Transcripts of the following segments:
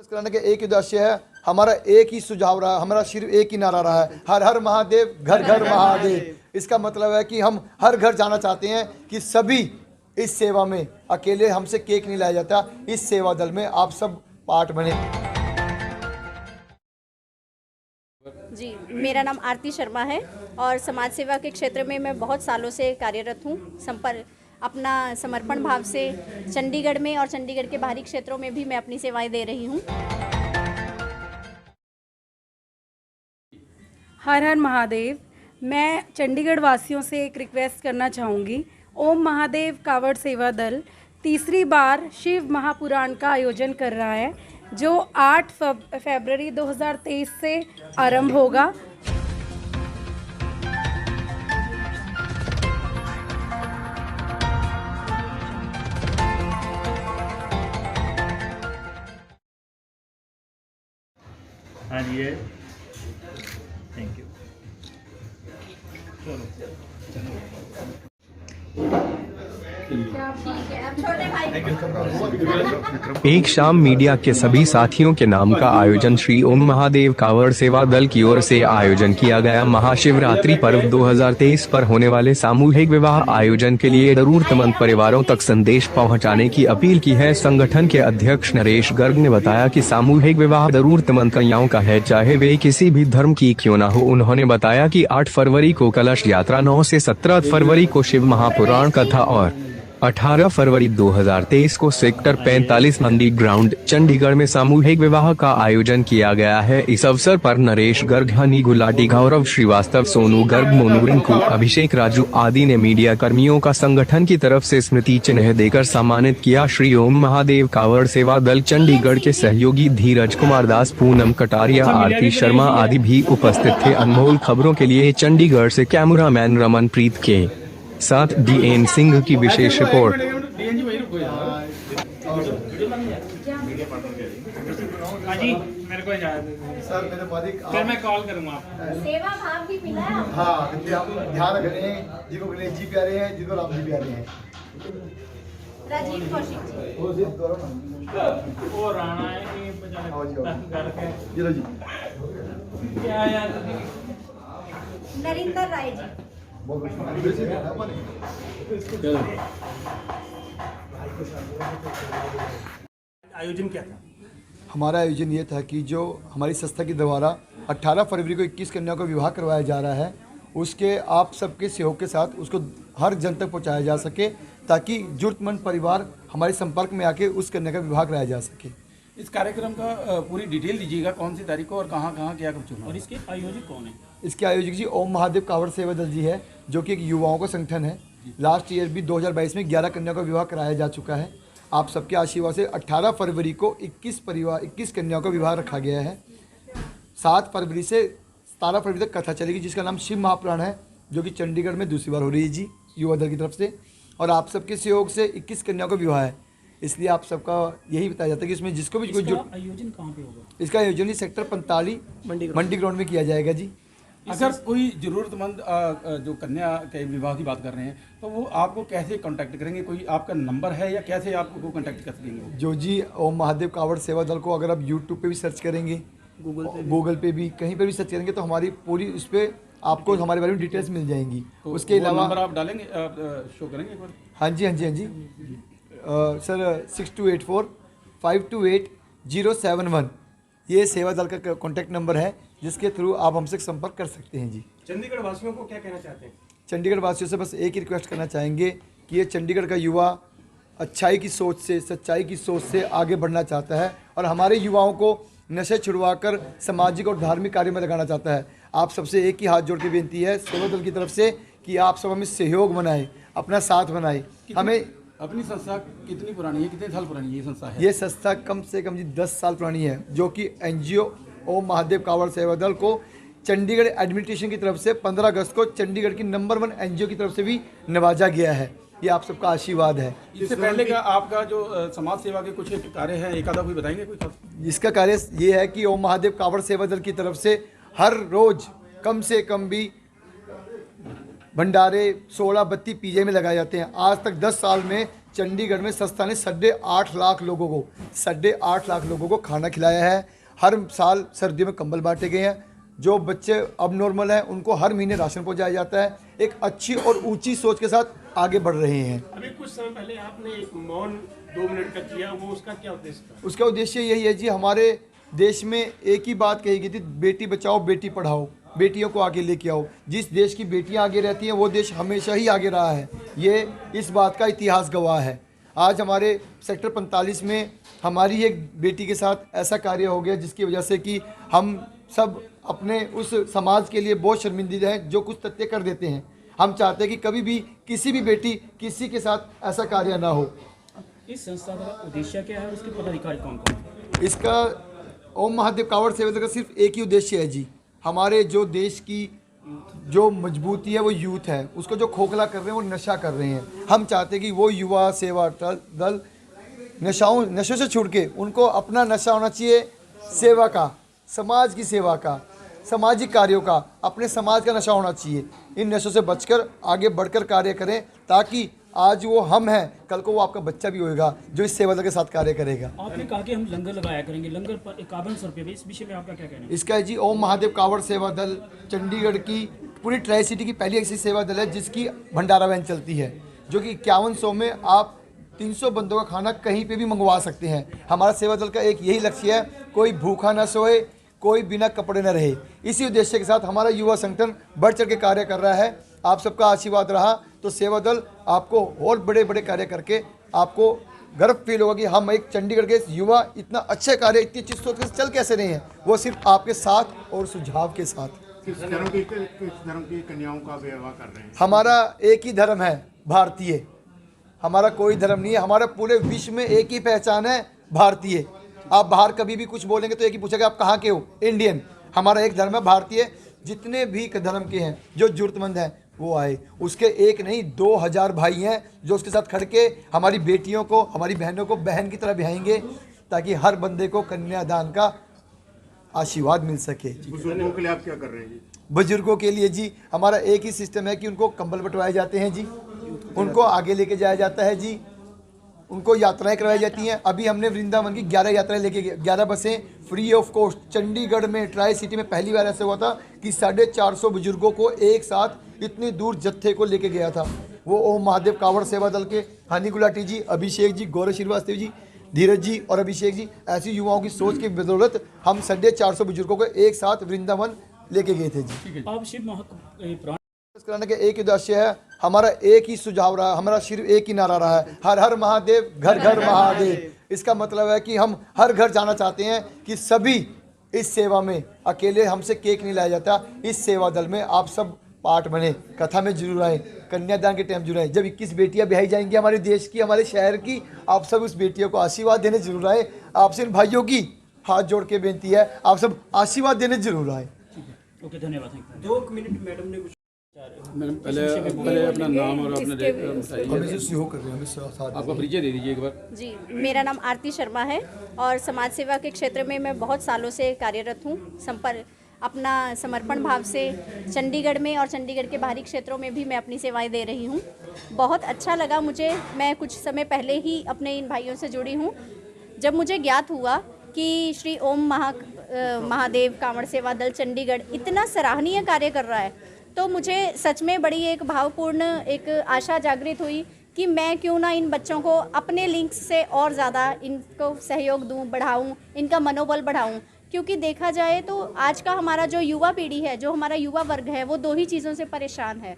कराने का एक ही उद्देश्य है, हमारा एक ही सुझाव रहा, हमारा सिर्फ एक ही नारा रहा है, हर हर महादेव घर घर महादेव। इसका मतलब है कि हम हर घर जाना चाहते हैं कि सभी इस सेवा में, अकेले हमसे केक नहीं लाया जाता, इस सेवा दल में आप सब पार्ट बने। जी, मेरा नाम आरती शर्मा है और समाज सेवा के क्षेत्र में मैं बहुत सालों से कार्यरत हूँ। अपना समर्पण भाव से चंडीगढ़ में और चंडीगढ़ के बाहरी क्षेत्रों में भी मैं अपनी सेवाएं दे रही हूँ। हर हर महादेव। मैं चंडीगढ़ वासियों से एक रिक्वेस्ट करना चाहूँगी। ओम महादेव कावड़ सेवा दल तीसरी बार शिव महापुराण का आयोजन कर रहा है, जो 8 फरवरी 2023 से आरंभ होगा। हाँ जी है, थैंक यू। एक शाम मीडिया के सभी साथियों के नाम का आयोजन श्री ओम महादेव कावड़ सेवा दल की ओर से आयोजन किया गया। महाशिवरात्रि पर्व 2023 पर होने वाले सामूहिक विवाह आयोजन के लिए जरूरतमंद परिवारों तक संदेश पहुंचाने की अपील की है। संगठन के अध्यक्ष नरेश गर्ग ने बताया कि सामूहिक विवाह जरूरतमंद कन्याओं का है, चाहे वे किसी भी धर्म की क्यों न हो। उन्होंने बताया कि 8 फरवरी को कलश यात्रा, 9 से 17 फरवरी को शिव महापुराण कथा और 18 फरवरी 2023 को सेक्टर 45 मंडी ग्राउंड चंडीगढ़ में सामूहिक विवाह का आयोजन किया गया है। इस अवसर पर नरेश गर्ग, हनी गुलाटी, गौरव श्रीवास्तव, सोनू गर्ग, मोनू रिंकू, अभिषेक राजू आदि ने मीडिया कर्मियों का संगठन की तरफ से स्मृति चिन्ह देकर सम्मानित किया। श्री ओम महादेव कावड़ सेवा दल चंडीगढ़ के सहयोगी धीरज कुमार दास, पूनम कटारिया, आरती शर्मा आदि भी उपस्थित थे। अनमोल खबरों के लिए चंडीगढ़ से कैमरामैन रमनप्रीत के साथ DN सिंह की विशेष रिपोर्ट। सर मेरे मालिक फिर मैं कॉल करूंगा सेवा भाव भी मिला है। हाँ, आप ध्यान रख रहे हैं, जिनको गणेश जी प्यारे हैं, जिनको राम जी प्यारे हैं। राजीव कौशिक जी, वो राणा है कि जी जी, क्या यार, नरिंदर राय जी। आयोजन क्या था? हमारा आयोजन ये था कि जो हमारी संस्था के द्वारा 18 फरवरी को 21 कन्याओं का विवाह करवाया जा रहा है, उसके आप सबके सहयोग के साथ उसको हर जन तक पहुंचाया जा सके, ताकि जरूरतमंद परिवार हमारे संपर्क में आके उस कन्या का विवाह कराया जा सके। इस कार्यक्रम का पूरी डिटेल दीजिएगा, कौन सी तारीख को और कहाँ कहाँ क्या कुछ होगा, और इसके आयोजक कौन है? इसके आयोजक जी ओम महादेव कावड़ सेवा दल जी है, जो कि एक युवाओं का संगठन है। लास्ट ईयर भी 2022 में 11 कन्याओं का विवाह कराया जा चुका है। आप सबके आशीर्वाद से 18 फरवरी को 21 कन्याओं का विवाह रखा गया है। 7 फरवरी से 17 फरवरी तक कथा चलेगी, जिसका नाम शिव महापुराण है, जो कि चंडीगढ़ में दूसरी बार हो रही है जी, युवा दल की तरफ से। और आप सबके सहयोग से 21 कन्याओं का विवाह है, इसलिए आप सबका यही बताया जाता है कि इसमें जिसको भी कोई आयोजन कहाँ पे होगा? इसका आयोजन ही सेक्टर 45 मंडी ग्राउंड में किया जाएगा जी। अगर कोई ज़रूरतमंद जो कन्या के विवाह की बात कर रहे हैं, तो वो आपको कैसे कांटेक्ट करेंगे? कोई आपका नंबर है या कैसे आपको कांटेक्ट कर सकेंगे? जो जी ओम महादेव कावड़ सेवा दल को अगर आप यूट्यूब पे भी सर्च करेंगे, गूगल पे भी कहीं पर भी सर्च करेंगे, तो हमारी पूरी उस पर आपको हमारे बारे में डिटेल्स मिल जाएंगी। तो उसके अलावा नंबर आप डालेंगे, शो करेंगे एक बार? हाँ जी, हाँ जी, हाँ जी सर 6284-528-071 ये सेवा दल का कॉन्टैक्ट नंबर है, जिसके थ्रू आप हमसे संपर्क कर सकते हैं जी। चंडीगढ़ वासियों को क्या कहना चाहते हैं? चंडीगढ़ वासियों से बस एक ही रिक्वेस्ट करना चाहेंगे कि ये चंडीगढ़ का युवा अच्छाई की सोच से, सच्चाई की सोच से आगे बढ़ना चाहता है और हमारे युवाओं को नशे छुड़वाकर सामाजिक और धार्मिक कार्य में लगाना चाहता है। आप सबसे एक ही हाथ जोड़ के बेनती है सेवा दल की तरफ से कि आप सब हमें सहयोग बनाएं, अपना साथ बनाएं। हमें अपनी संस्था कितनी पुरानी है, कितने साल पुरानी ये संस्था है? ये संस्था कम से कम जी 10 साल पुरानी है, जो कि NGO ओम महादेव कावड़ सेवा दल को चंडीगढ़ एडमिनिस्ट्रेशन की तरफ से 15 अगस्त को चंडीगढ़ की नंबर 1 NGO की तरफ से भी नवाजा गया है। ये आप सबका आशीर्वाद है। इससे पहले का आपका जो समाज सेवा के कुछ कार्य हैं, एक आधा कोई बताएंगे कोई खास? इसका कार्य ये है कि ओम महादेव कावड़ सेवा दल की तरफ से हर रोज कम से कम भी भंडारे 16-32 PJ में लगाए जाते हैं। आज तक 10 साल में चंडीगढ़ में संस्था ने 8.5 लाख लोगों को खाना खिलाया है। हर साल सर्दियों में कंबल बांटे गए हैं। जो बच्चे अब नॉर्मल हैं उनको हर महीने राशन पहुंचाया जाता है। एक अच्छी और ऊंची सोच के साथ आगे बढ़ रहे हैं। अभी कुछ समय पहले आपने एक मौन 2 मिनट का किया, वो उसका क्या उद्देश्य था? उसका उद्देश्य यही है जी, हमारे देश में एक ही बात कही गई थी, बेटी बचाओ बेटी पढ़ाओ, बेटियों को आगे लेके आओ। जिस देश की बेटियां आगे रहती हैं वो देश हमेशा ही आगे रहा है। ये इस बात का इतिहास गवाह है। आज हमारे सेक्टर 45 में हमारी एक बेटी के साथ ऐसा कार्य हो गया जिसकी वजह से कि हम सब अपने उस समाज के लिए बहुत शर्मिंदा हैं जो कुछ तथ्य कर देते हैं। हम चाहते हैं कि कभी भी किसी भी बेटी किसी के साथ ऐसा कार्य ना हो। इस संस्था का उद्देश्य क्या है और उसके पदाधिकारी कौन कौन है? इसका ओम महादेव कावड़ सेवा दल का सिर्फ एक ही उद्देश्य है जी, हमारे जो देश की जो मजबूती है वो यूथ है, उसको जो खोखला कर रहे हैं वो नशा कर रहे हैं। हम चाहते हैं कि वो युवा सेवा दल नशों से छूट के उनको अपना नशा होना चाहिए सेवा का, समाज की सेवा का, सामाजिक कार्यों का, अपने समाज का नशा होना चाहिए। इन नशों से बचकर आगे बढ़कर कार्य करें ताकि आज वो हम हैं, कल को वो आपका बच्चा भी होएगा जो इस सेवा दल के साथ कार्य करेगा। आपने कहा कि हम लंगर लगाया करेंगे, लंगर पर 5100 रुपये, इस विषय में आपका क्या कहना है? इसका है जी ओम महादेव कावड़ सेवा दल चंडीगढ़ की पूरी ट्राई सिटी की पहली ऐसी सेवा दल है जिसकी भंडारा वैन चलती है, जो कि 5100 में आप 300 बंदों का खाना कहीं पे भी मंगवा सकते हैं। हमारा सेवा दल का एक यही लक्ष्य है, कोई भूखा न सोए, कोई बिना कपड़े न रहे। इसी उद्देश्य के साथ हमारा युवा संगठन बढ़ चढ़ के कार्य कर रहा है। आप सबका आशीर्वाद रहा तो सेवा दल आपको और बड़े बड़े कार्य करके आपको गर्व फील होगा कि हम एक चंडीगढ़ के युवा इतना अच्छे कार्य, इतनी अच्छी सोच के चल कैसे रहे हैं, वो सिर्फ आपके साथ और सुझाव के साथ। किस धर्म की कन्याओं का विवाह कर रहे हैं? हमारा एक ही धर्म है, भारतीय। हमारा कोई धर्म नहीं है, हमारा पूरे विश्व में एक ही पहचान है, भारतीय। आप बाहर कभी भी कुछ बोलेंगे तो एक ही पूछेगा आप कहाँ के हो, इंडियन। हमारा एक धर्म है, भारतीय। जितने भी धर्म के हैं जो जरूरतमंद हैं वो आए। उसके एक नहीं 2000 भाई हैं जो उसके साथ खड़ के हमारी बेटियों को, हमारी बहनों को बहन की तरह बिहाएंगे ताकि हर बंदे को कन्यादान का आशीर्वाद मिल सके। बुजुर्गों के लिए आप क्या कर रहे हैं जी? बुजुर्गों के लिए जी हमारा एक ही सिस्टम है कि उनको कंबल बंटवाए जाते हैं जी, उनको आगे लेके जाया जाता है जी, उनको यात्राएं करवाई जाती हैं। अभी हमने वृंदावन की 11 यात्राएं लेके 11 बसें फ्री ऑफ कॉस्ट चंडीगढ़ में ट्राई सिटी में पहली बार ऐसा हुआ था कि 450 बुजुर्गों को एक साथ इतनी दूर जत्थे को लेके गया था। वो ओम महादेव कावड़ सेवा दल के हनी गुलाटी जी, अभिषेक जी, गौरव श्रीवास्तव जी, धीरज जी और अभिषेक जी, ऐसी युवाओं की सोच की बदौलत हम 450 बुजुर्गों को एक साथ वृंदावन लेके गए थे जी। आप शिव महापुराण कराने का एक उद्देश्य है, हमारा एक ही सुझाव रहा, हमारा सिर्फ एक ही नारा रहा है, हर हर महादेव घर घर महादेव। इसका मतलब है कि हम हर घर जाना चाहते हैं कि सभी इस सेवा में, अकेले हमसे केक नहीं लाया जाता, इस सेवा दल में आप सब पार्ट बने, कथा में जरूर आए, कन्यादान के टाइम जरूर आए। जब 21 बेटियां ब्याही जाएंगी हमारे देश की, हमारे शहर की, आप सब उस बेटियों को आशीर्वाद देने जरूर आए। आपसे इन भाइयों की हाथ जोड़ के बेनती है, आप सब आशीर्वाद देने जरूर आए। ओके, धन्यवाद। 2 मिनट मैडम ने कुछ मैडम पहले अपना नाम और अपना आपका परिचय दे दीजिए एक बार। जी, मेरा नाम आरती शर्मा है और समाज सेवा के क्षेत्र में मैं बहुत सालों से कार्यरत हूँ। अपना समर्पण भाव से चंडीगढ़ में और चंडीगढ़ के बाहरी क्षेत्रों में भी मैं अपनी सेवाएं दे रही हूँ। बहुत अच्छा लगा मुझे। मैं कुछ समय पहले ही अपने इन भाइयों से जुड़ी हूँ। जब मुझे ज्ञात हुआ कि श्री ओम महादेव कांवड़ सेवा दल चंडीगढ़ इतना सराहनीय कार्य कर रहा है, तो मुझे सच में बड़ी एक भावपूर्ण एक आशा जागृत हुई कि मैं क्यों ना इन बच्चों को अपने लिंक्स से और ज़्यादा इनको सहयोग दूं, बढ़ाऊं, इनका मनोबल बढ़ाऊं। क्योंकि देखा जाए तो आज का हमारा जो युवा पीढ़ी है, जो हमारा युवा वर्ग है, वो 2 ही चीज़ों से परेशान है।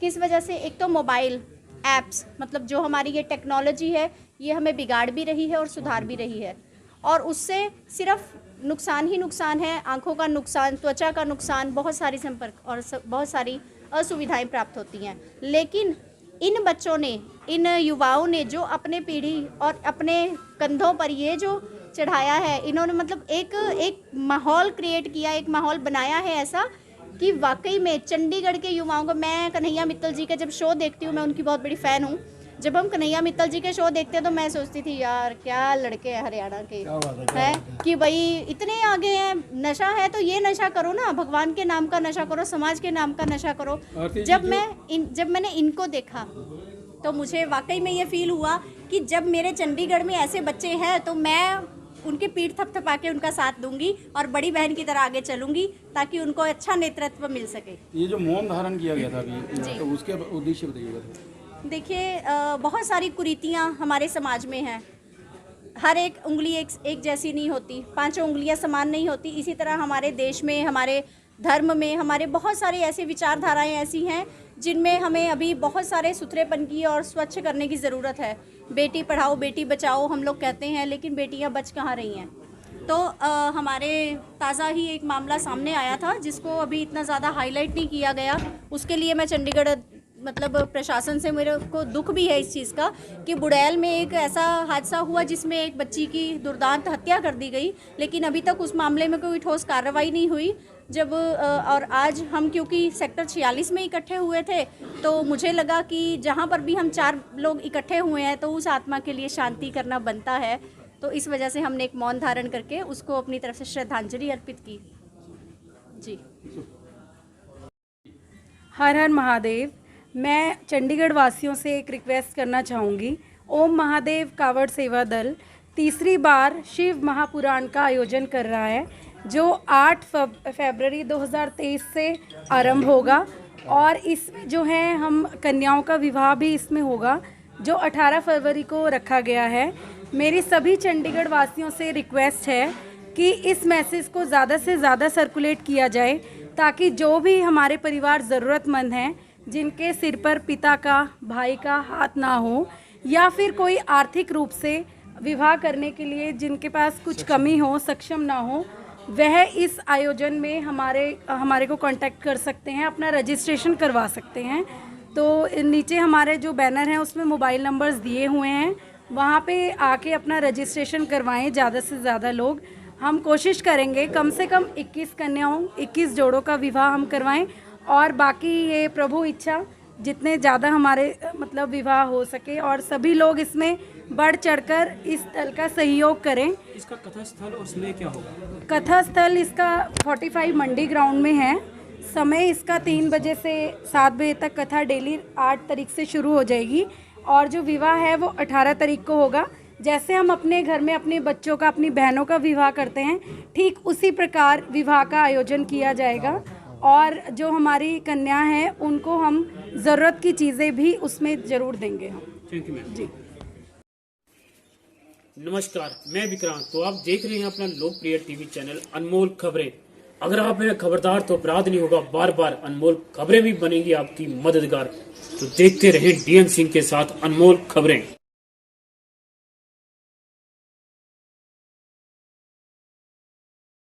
किस वजह से? एक तो मोबाइल ऐप्स, मतलब जो हमारी ये टेक्नोलॉजी है ये हमें बिगाड़ भी रही है और सुधार भी रही है, और उससे सिर्फ नुकसान ही नुकसान है। आँखों का नुकसान, त्वचा का नुकसान, बहुत सारी संपर्क और बहुत सारी असुविधाएं प्राप्त होती हैं। लेकिन इन बच्चों ने, इन युवाओं ने जो अपने पीढ़ी और अपने कंधों पर ये जो चढ़ाया है, इन्होंने मतलब एक माहौल क्रिएट किया, एक माहौल बनाया है ऐसा कि वाकई में चंडीगढ़ के युवाओं को, मैं कन्हैया मित्तल जी का जब शो देखती हूँ, मैं उनकी बहुत बड़ी फ़ैन हूँ। जब हम कन्हैया मित्तल जी के शो देखते हैं तो मैं सोचती थी यार क्या लड़के हैं हरियाणा के हैं कि भाई इतने आगे हैं। नशा है तो ये नशा करो ना, भगवान के नाम का नशा करो, समाज के नाम का नशा करो। जब मैंने इनको देखा तो मुझे वाकई में ये फील हुआ कि जब मेरे चंडीगढ़ में ऐसे बच्चे हैं तो मैं उनकी पीठ थपथपा के उनका साथ दूंगी और बड़ी बहन की तरह आगे चलूंगी ताकि उनको अच्छा नेतृत्व मिल सके। ये जो मौन धारण किया गया था अभी, तो उसके उद्देश्य बताइएगा। देखिए बहुत सारी कुरीतियाँ हमारे समाज में हैं। हर एक उंगली एक जैसी नहीं होती, पांचों उंगलियां समान नहीं होती। इसी तरह हमारे देश में, हमारे धर्म में, हमारे बहुत सारे ऐसे विचारधाराएं ऐसी हैं जिनमें हमें अभी बहुत सारे सुथरेपन की और स्वच्छ करने की ज़रूरत है। बेटी पढ़ाओ बेटी बचाओ हम लोग कहते हैं, लेकिन बेटियां बच कहाँ रही हैं। तो हमारे ताज़ा ही एक मामला सामने आया था जिसको अभी इतना ज़्यादा हाईलाइट नहीं किया गया। उसके लिए मैं चंडीगढ़ मतलब प्रशासन से मेरे को दुख भी है इस चीज़ का कि बुड़ैल में एक ऐसा हादसा हुआ जिसमें एक बच्ची की दुर्दांत हत्या कर दी गई, लेकिन अभी तक उस मामले में कोई ठोस कार्रवाई नहीं हुई। जब और आज हम क्योंकि सेक्टर 46 में इकट्ठे हुए थे तो मुझे लगा कि जहाँ पर भी हम 4 लोग इकट्ठे हुए हैं तो उस आत्मा के लिए शांति करना बनता है। तो इस वजह से हमने एक मौन धारण करके उसको अपनी तरफ से श्रद्धांजलि अर्पित की। जी, हर हर महादेव। मैं चंडीगढ़ वासियों से एक रिक्वेस्ट करना चाहूँगी। ओम महादेव कावड़ सेवा दल तीसरी बार शिव महापुराण का आयोजन कर रहा है जो 8 फरवरी 2023 से आरंभ होगा और इसमें जो है हम कन्याओं का विवाह भी इसमें होगा जो 18 फरवरी को रखा गया है। मेरी सभी चंडीगढ़ वासियों से रिक्वेस्ट है कि इस मैसेज को ज़्यादा से ज़्यादा सर्कुलेट किया जाए ताकि जो भी हमारे परिवार ज़रूरतमंद हैं जिनके सिर पर पिता का, भाई का हाथ ना हो या फिर कोई आर्थिक रूप से विवाह करने के लिए जिनके पास कुछ कमी हो, सक्षम ना हो, वह इस आयोजन में हमारे को कांटेक्ट कर सकते हैं, अपना रजिस्ट्रेशन करवा सकते हैं। तो नीचे हमारे जो बैनर हैं उसमें मोबाइल नंबर्स दिए हुए हैं, वहाँ पे आके अपना रजिस्ट्रेशन करवाएं ज़्यादा से ज़्यादा लोग। हम कोशिश करेंगे कम से कम 21 कन्याओं 21 जोड़ों का विवाह हम करवाएं और बाकी ये प्रभु इच्छा जितने ज़्यादा हमारे मतलब विवाह हो सके और सभी लोग इसमें बढ़ चढ़कर इस दल का सहयोग करें। इसका कथा स्थल और समय क्या होगा? कथा स्थल इसका 45 मंडी ग्राउंड में है। समय इसका 3 बजे से 7 बजे तक कथा डेली 8 तारीख से शुरू हो जाएगी और जो विवाह है वो 18 तारीख को होगा। जैसे हम अपने घर में अपने बच्चों का, अपनी बहनों का विवाह करते हैं, ठीक उसी प्रकार विवाह का आयोजन किया जाएगा और जो हमारी कन्या हैं उनको हम ज़रूरत की चीज़ें भी उसमें ज़रूर देंगे हम। Thank you ma'am. जी, नमस्कार, मैं विक्रांत। तो आप देख रहे हैं अपना लोकप्रिय टीवी चैनल अनमोल खबरें। अगर आप हैं खबरदार तो अपराध नहीं होगा, बार बार अनमोल खबरें भी बनेंगी आपकी मददगार। तो देखते रहें डीएम सिंह के साथ अनमोल खबरें।